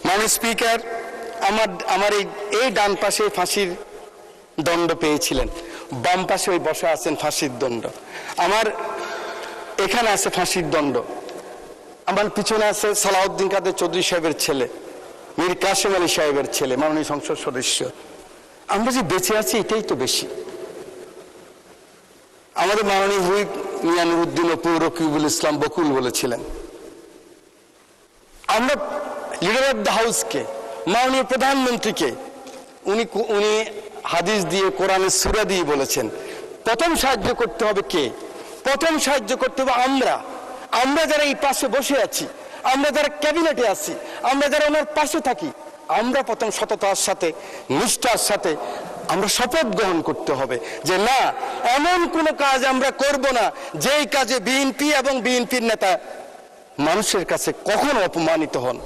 মাননীয় স্পিকার, আমার এই ডান পাশে ফাঁসির দণ্ড পেয়েছিলেন, বাম পাশে ওই বসা আছেন ফাঁসির দণ্ড, আমার এখানে আছে ফাঁসির দণ্ড, আমার পিছনে আছে সালাউদ্দিন কাদের চৌধুরী সাহেবের ছেলে, মীর কাসেম আলী সাহেবের ছেলে, মাননীয় সংসদ সদস্য। আমরা যে বেঁচে আছি এটাই তো বেশি। আমাদের মাননীয় হুইপ মিয়া নুরুদ্দিন ও পৌর রকিবুল ইসলাম বকুল বলেছিলেন, আমরা লিডার অফ দ্য হাউসকে, মাননীয় প্রধানমন্ত্রীকে উনি হাদিস দিয়ে, কোরআনের সূরা দিয়ে বলেছেন প্রথম সাহায্য করতে হবে কে? প্রথম সাহায্য করতে হবে আমরা যারা এই পাশে বসে আছি, আমরা যারা ক্যাবিনেটে আছি, আমরা যারা ওনার পাশে থাকি, আমরা প্রথম সততার সাথে, নিষ্ঠার সাথে আমরা শপথ গ্রহণ করতে হবে যে না, এমন কোনো কাজ আমরা করব না যেই কাজে বিএনপি এবং বিএনপির নেতা মানুষের কাছে কখনো অপমানিত হন।